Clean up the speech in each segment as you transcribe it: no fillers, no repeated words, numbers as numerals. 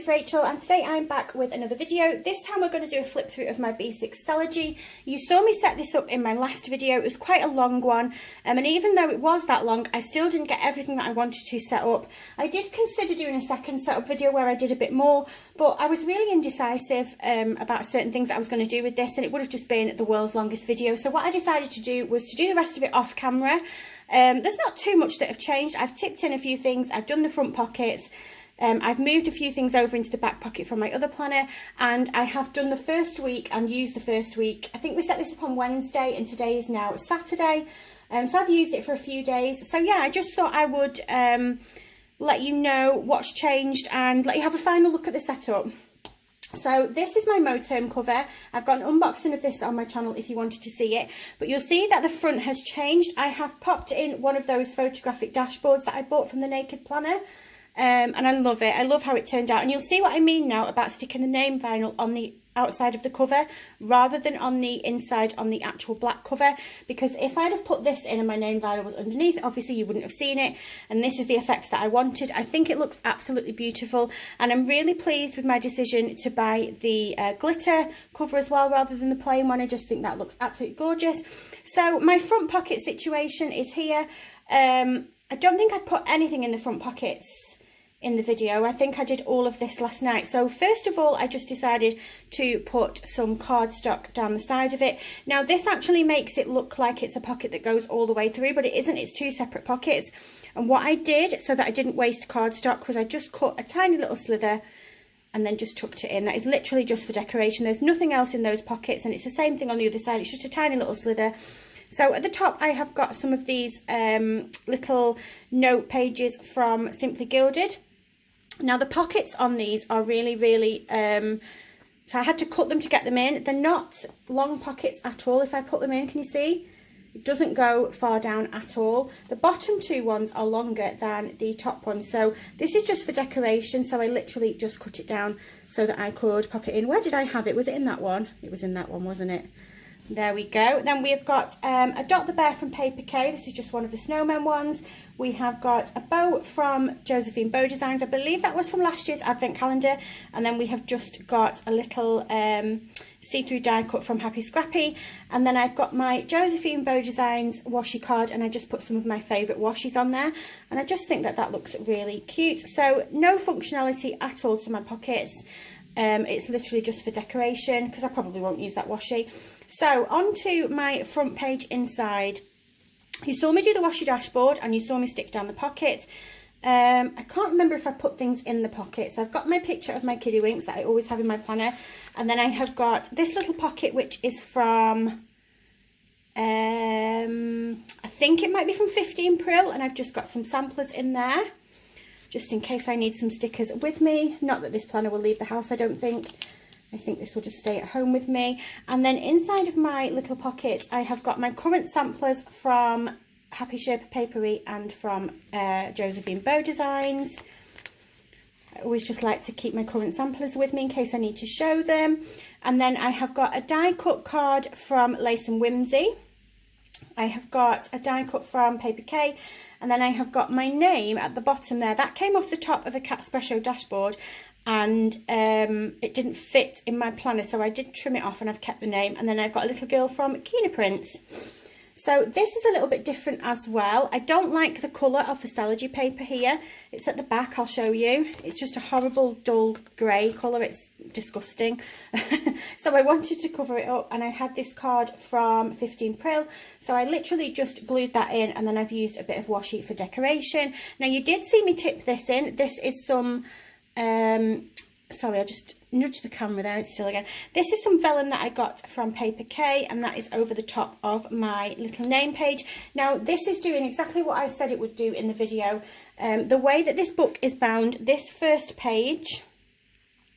Rachel, and today I'm back with another video. This time we're going to do a flip through of my B6 Stalogy. You saw me set this up in my last video. It was quite a long one, and even though it was that long, I still didn't get everything that I wanted to set up. I did consider doing a second setup video where I did a bit more, but I was really indecisive about certain things that I was going to do with this, and it would have just been the world's longest video. So what I decided to do was to do the rest of it off camera. There's not too much that have changed. I've tipped in a few things, I've done the front pockets, I've moved a few things over into the back pocket from my other planner, and I have done the first week and used the first week. I think we set this up on Wednesday and today is now Saturday, so I've used it for a few days. So yeah, I just thought I would let you know what's changed and let you have a final look at the setup. So this is my Motorhome cover. I've got an unboxing of this on my channel if you wanted to see it, but you'll see that the front has changed. I have popped in one of those photographic dashboards that I bought from the Naked Planner, and I love it. I love how it turned out, and you'll see what I mean now about sticking the name vinyl on the outside of the cover rather than on the inside on the actual black cover, because if I'd have put this in and my name vinyl was underneath, obviously you wouldn't have seen it, and this is the effect that I wanted. I think it looks absolutely beautiful, and I'm really pleased with my decision to buy the glitter cover as well rather than the plain one. I just think that looks absolutely gorgeous. So my front pocket situation is here. I don't think I'd put anything in the front pockets in the video. I think I did all of this last night. So first of all, I just decided to put some cardstock down the side of it. Now this actually makes it look like it's a pocket that goes all the way through, but it isn't. It's two separate pockets. And what I did so that I didn't waste cardstock was I just cut a tiny little slither and then just tucked it in. That is literally just for decoration. There's nothing else in those pockets, and it's the same thing on the other side. It's just a tiny little slither. So at the top I have got some of these little note pages from Simply Gilded. Now the pockets on these are really so I had to cut them to get them in. They're not long pockets at all. If I put them in, can you see? It doesn't go far down at all. The bottom two ones are longer than the top ones. So this is just for decoration. So I literally just cut it down so that I could pop it in. Where did I have it? Was it in that one? It was in that one, wasn't it? There we go. Then we've got a Dot the Bear from Paper K. This is just one of the snowman ones. We have got a bow from Josephine Bow Designs. I believe that was from last year's advent calendar. And then we have just got a little see-through die cut from Happy Scrappy. And then I've got my Josephine Bow Designs washi card, and I just put some of my favourite washies on there. And I just think that that looks really cute. So no functionality at all to my pockets. It's literally just for decoration because I probably won't use that washi. So onto my front page inside. You saw me do the washi dashboard and you saw me stick down the pockets. I can't remember if I put things in the pockets. I've got my picture of my kiddie winks that I always have in my planner, and then I have got this little pocket which is from I think it might be from 15 Prill, and I've just got some samplers in there just in case I need some stickers with me. Not that this planner will leave the house, I don't think. I think this will just stay at home with me. And then inside of my little pockets, I have got my current samplers from Happy Sherpa Papery and from Josephine Bow Designs. I always just like to keep my current samplers with me in case I need to show them. And then I have got a die cut card from Lace and Whimsy. I have got a die cut from Paper K, and then I have got my name at the bottom there. That came off the top of a Cat Special dashboard, and it didn't fit in my planner, so I did trim it off and I've kept the name. And then I've got a little girl from Kina Prints. So this is a little bit different as well. I don't like the colour of the Stalogy paper here. It's at the back, I'll show you. It's just a horrible dull grey colour. It's disgusting. So I wanted to cover it up, and I had this card from 15 Prill. So I literally just glued that in, and then I've used a bit of washi for decoration. Now you did see me tip this in. This is some, sorry, I just nudge the camera there, it's still again. This is some vellum that I got from Paper K, and that is over the top of my little name page. Now this is doing exactly what I said it would do in the video. The way that this book is bound, this first page,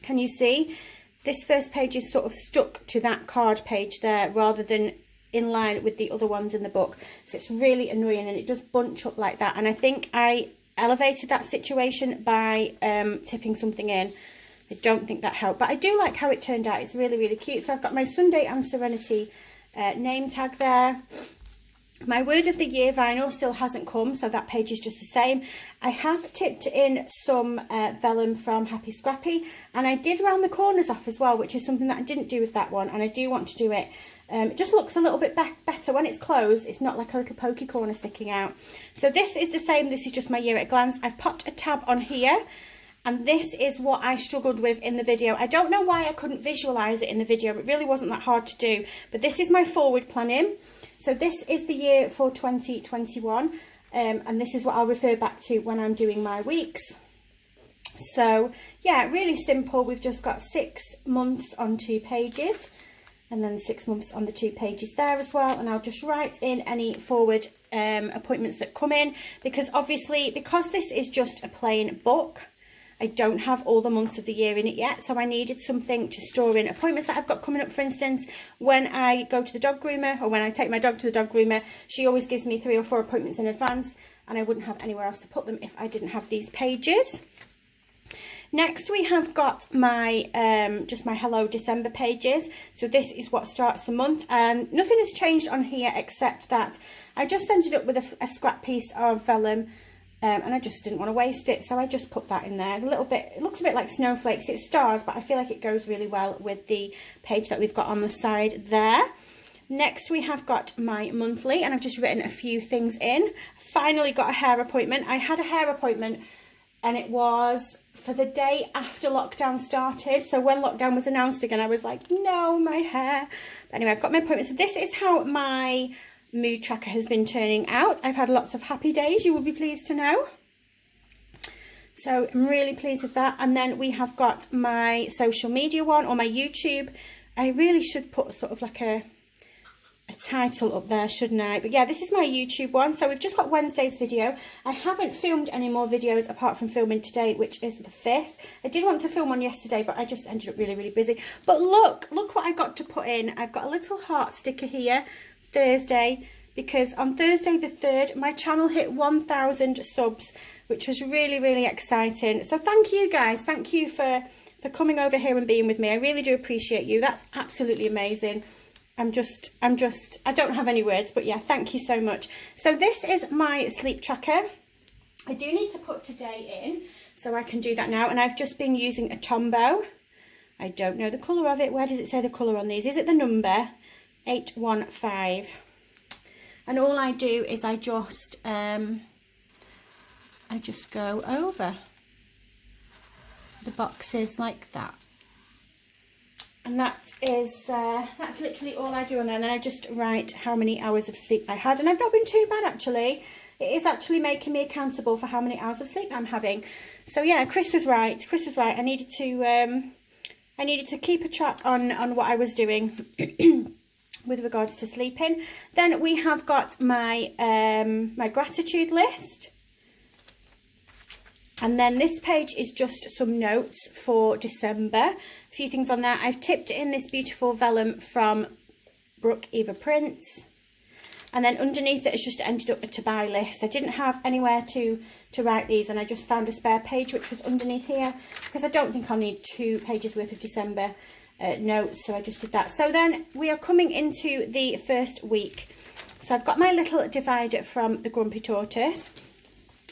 can you see? This first page is sort of stuck to that card page there rather than in line with the other ones in the book. So it's really annoying, and it does bunch up like that. And I think I elevated that situation by tipping something in. I don't think that helped, but I do like how it turned out. It's really cute. So I've got my Sunday and Serenity name tag there. My word of the year vinyl still hasn't come, so that page is just the same. I have tipped in some vellum from Happy Scrappy, and I did round the corners off as well, which is something that I didn't do with that one, and I do want to do it. It just looks a little bit better when it's closed. It's not like a little pokey corner sticking out. So this is the same. This is just my year at a glance. I've popped a tab on here, and this is what I struggled with in the video. I don't know why I couldn't visualise it in the video. It really wasn't that hard to do, but this is my forward planning. So this is the year for 2021, and this is what I'll refer back to when I'm doing my weeks. So yeah, really simple. We've just got 6 months on 2 pages, and then 6 months on the 2 pages there as well. And I'll just write in any forward appointments that come in, because obviously, because this is just a plain book, I don't have all the months of the year in it yet, so I needed something to store in appointments that I've got coming up. For instance, when I go to the dog groomer, or when I take my dog to the dog groomer, she always gives me 3 or 4 appointments in advance, and I wouldn't have anywhere else to put them if I didn't have these pages. Next, we have got my just my Hello December pages. So this is what starts the month, and nothing has changed on here except that I just ended up with a scrap piece of vellum. And I just didn't want to waste it, so I just put that in there. A little bit, it looks a bit like snowflakes. It's stars, but I feel like it goes really well with the page that we've got on the side there. Next, we have got my monthly, and I've just written a few things in. Finally got a hair appointment. I had a hair appointment, and it was for the day after lockdown started. So when lockdown was announced again, I was like, no, my hair. But anyway, I've got my appointment. So this is how my mood tracker has been turning out. I've had lots of happy days, you will be pleased to know. So I'm really pleased with that. And then we have got my social media one, or my YouTube. I really should put sort of like a title up there, shouldn't I? But yeah, this is my YouTube one. So we've just got Wednesday's video. I haven't filmed any more videos apart from filming today, which is the 5th. I did want to film one yesterday, but I just ended up really busy. But look what I got to put in. I've got a little heart sticker here, Thursday, because on Thursday the 3rd my channel hit 1,000 subs, which was really exciting. So thank you guys, thank you for coming over here and being with me. I really do appreciate you. That's absolutely amazing. I don't have any words, but yeah, thank you so much. So this is my sleep tracker. I do need to put today in, so I can do that now, and I've just been using a Tombow. I don't know the colour of it. Where does it say the colour on these? Is it the number 815? And all I do is I just go over the boxes like that, and that's literally all I do on there. And then I just write how many hours of sleep I had, and I've not been too bad actually. It is actually making me accountable for how many hours of sleep I'm having. So yeah, Chris was right. I needed to keep a track on what I was doing with regards to sleeping. Then we have got my my gratitude list, and then this page is just some notes for December. A few things on there. I've tipped in this beautiful vellum from Brooke Eva Prince, and then underneath it has just ended up a to buy list. I didn't have anywhere to write these, and I just found a spare page which was underneath here, because I don't think I'll need 2 pages worth of December notes, so I just did that. So then we are coming into the first week. So I've got my little divider from the Grumpy Tortoise.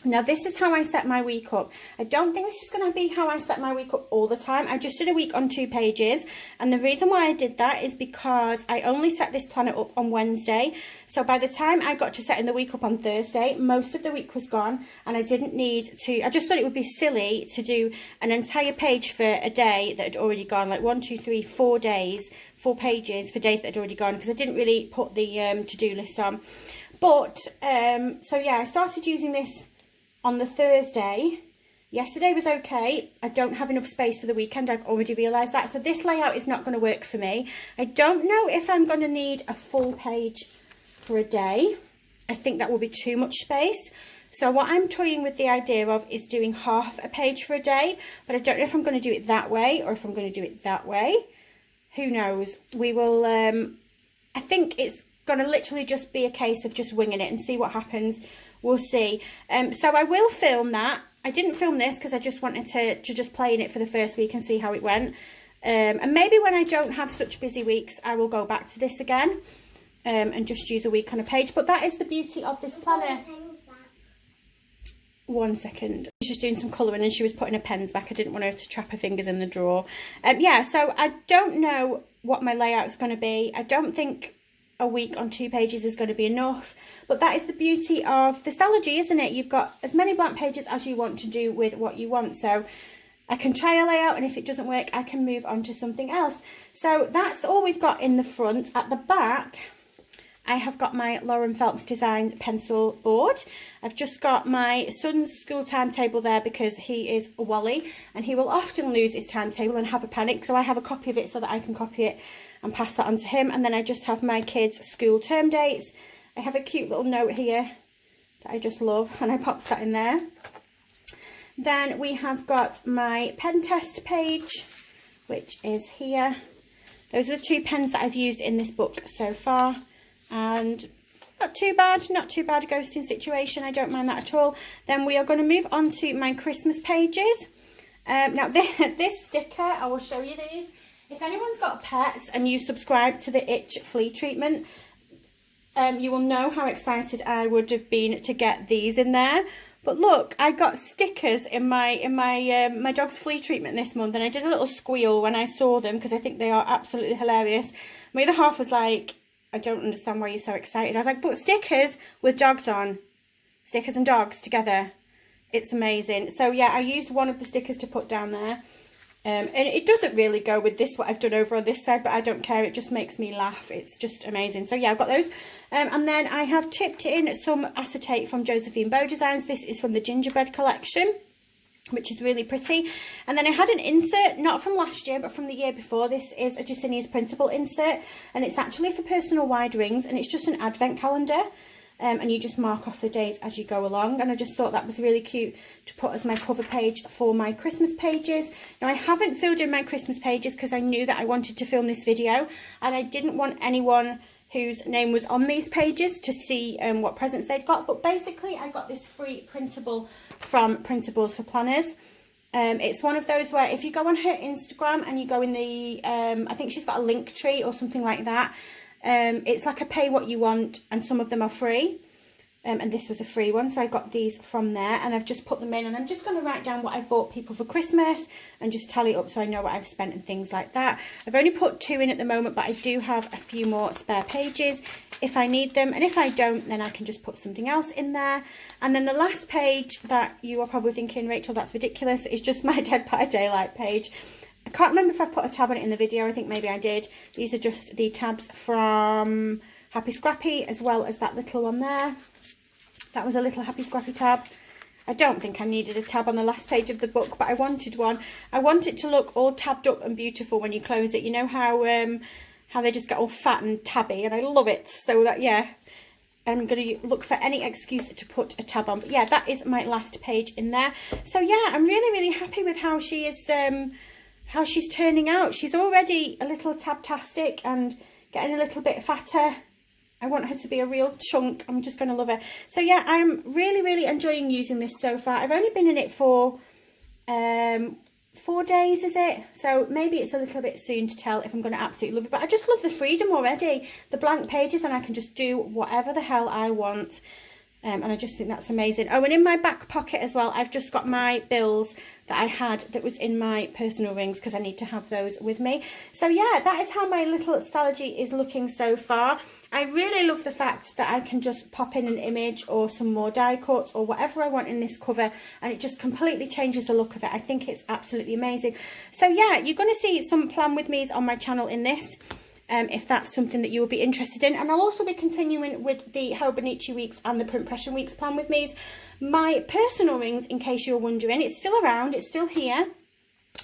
Now this is how I set my week up. I don't think this is going to be how I set my week up all the time. I just did a week on 2 pages, and the reason why I did that is because I only set this planner up on Wednesday. So by the time I got to setting the week up on Thursday, most of the week was gone, and I didn't need to, I just thought it would be silly to do an entire page for a day that had already gone, like 1, 2, 3, 4 days, 4 pages for days that had already gone, because I didn't really put the to-do list on. But so yeah, I started using this on the Thursday. Yesterday was okay. I don't have enough space for the weekend. I've already realised that. So this layout is not going to work for me. I don't know if I'm going to need a full page for a day. I think that will be too much space. So what I'm toying with the idea of is doing half a page for a day. But I don't know if I'm going to do it that way or if I'm going to do it that way. Who knows? We will, I think it's going to literally just be a case of just winging it and see what happens. We'll see. So I will film that. I didn't film this because I just wanted to just play in it for the first week and see how it went. And maybe when I don't have such busy weeks, I will go back to this again. and just use a week on a page. But that is the beauty of this planner. One second. She's just doing some colouring and she was putting her pens back. I didn't want her to trap her fingers in the drawer. Yeah, so I don't know what my layout is going to be. I don't think a week on 2 pages is going to be enough, but that is the beauty of the Stalogy, isn't it? You've got as many blank pages as you want to do with what you want. So I can try a layout, and if it doesn't work, I can move on to something else. So that's all we've got in the front. At the back, I have got my Lauren Phelps designed pencil board. I've just got my son's school timetable there because he is a Wally and he will often lose his timetable and have a panic. So I have a copy of it so that I can copy it and pass that on to him. And then I just have my kids' school term dates. I have a cute little note here that I just love, and I popped that in there. Then we have got my pen test page, which is here. Those are the 2 pens that I've used in this book so far. And not too bad a ghosting situation. I don't mind that at all. Then we are going to move on to my Christmas pages. Now this sticker, I will show you these. If anyone's got pets and you subscribe to the itch flea treatment, you will know how excited I would have been to get these in there. But look, I got stickers in my dog's flea treatment this month, and I did a little squeal when I saw them because I think they are absolutely hilarious. My other half was like, I don't understand why you're so excited. I was like, but stickers with dogs on. Stickers and dogs together. It's amazing. So yeah, I used one of the stickers to put down there. And it doesn't really go with this, what I've done over on this side, but I don't care. It just makes me laugh. It's just amazing. So yeah, I've got those. And then I have tipped in some acetate from Josephine Bow Designs. This is from the Gingerbread collection, which is really pretty. And then I had an insert, not from last year, but from the year before. This is a Justinia's Principle insert, and it's actually for personal wide rings, and it's just an advent calendar. And you just mark off the days as you go along, and I just thought that was really cute to put as my cover page for my Christmas pages. Now I haven't filled in my Christmas pages because I knew that I wanted to film this video, and I didn't want anyone whose name was on these pages to see what presents they'd got. But basically I got this free printable from Printables for Planners. It's one of those where if you go on her Instagram and you go in the I think she's got a link tree or something like that. It's like a pay what you want, and some of them are free, and this was a free one, so I got these from there, and I've just put them in, and I'm just going to write down what I've bought people for Christmas and just tally up so I know what I've spent and things like that. I've only put 2 in at the moment, but I do have a few more spare pages if I need them, and if I don't, then I can just put something else in there. And then the last page that you are probably thinking, Rachel, that's ridiculous, is just my Dead by Daylight page. I can't remember if I've put a tab on it in the video. I think maybe I did. These are just the tabs from Happy Scrappy, as well as that little one there. That was a little Happy Scrappy tab. I don't think I needed a tab on the last page of the book, but I wanted one. I want it to look all tabbed up and beautiful when you close it. You know how they just get all fat and tabby, and I love it. So that, yeah, I'm going to look for any excuse to put a tab on. But yeah, that is my last page in there. So yeah, I'm really, really happy with how she is... how she's turning out. She's already a little tabtastic and getting a little bit fatter. I want her to be a real chunk. I'm just going to love her. So yeah, I'm really, really enjoying using this so far. I've only been in it for 4 days, is it? So maybe it's a little bit soon to tell if I'm going to absolutely love it. But I just love the freedom already. The blank pages, and I can just do whatever the hell I want. And I just think that's amazing. Oh, and in my back pocket as well, I've just got my bills that I had that was in my personal rings because I need to have those with me. So yeah, that is how my little Stalogy is looking so far. I really love the fact that I can just pop in an image or some more die cuts or whatever I want in this cover, and it just completely changes the look of it. I think it's absolutely amazing. So yeah, you're going to see some plan with me's on my channel in this. If that's something that you'll be interested in. And I'll also be continuing with the Hobonichi weeks and the print pressure weeks plan with me's. My personal rings, in case you're wondering, it's still around, it's still here,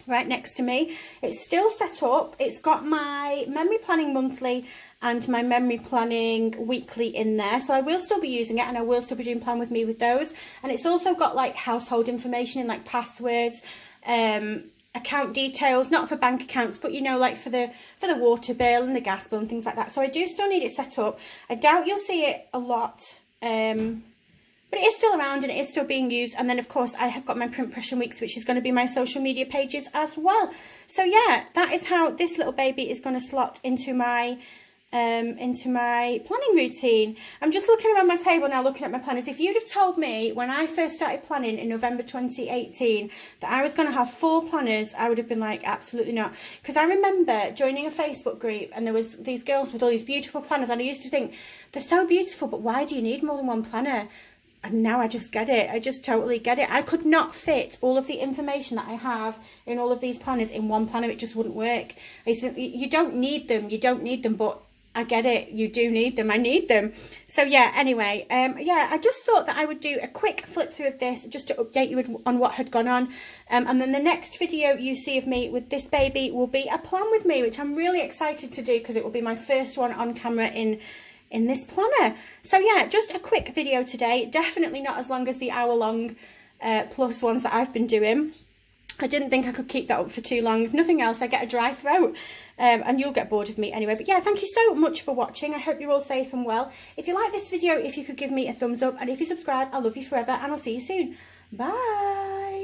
right next to me. It's still set up. It's got my memory planning monthly and my memory planning weekly in there. So I will still be using it, and I will still be doing plan with me with those. And it's also got like household information and like passwords, account details, not for bank accounts, but you know, like for the water bill and the gas bill and things like that. So I do still need it set up. I doubt you'll see it a lot, but it is still around and it is still being used. And then of course I have got my print pressure weeks, which is going to be my social media pages as well. So yeah, that is how this little baby is going to slot into my into my planning routine. I'm just looking around my table now, looking at my planners. If you'd have told me when I first started planning in November 2018 that I was going to have 4 planners, I would have been like, absolutely not. Because I remember joining a Facebook group and there was these girls with all these beautiful planners, and I used to think, they're so beautiful, but why do you need more than 1 planner? And now I just get it. I just totally get it. I could not fit all of the information that I have in all of these planners in 1 planner. It just wouldn't work. I used to think, you don't need them. You don't need them, but I get it. You do need them. I need them. So yeah, anyway, yeah, I just thought that I would do a quick flip through of this just to update you on what had gone on. And then the next video you see of me with this baby will be a plan with me, which I'm really excited to do because it will be my first one on camera in this planner. So yeah, just a quick video today. Definitely not as long as the hour-long plus ones that I've been doing. I didn't think I could keep that up for too long. If nothing else, I get a dry throat. And you'll get bored of me anyway. But yeah, thank you so much for watching. I hope you're all safe and well. If you like this video, if you could give me a thumbs up, and if you subscribe, I love you forever, and I'll see you soon. Bye.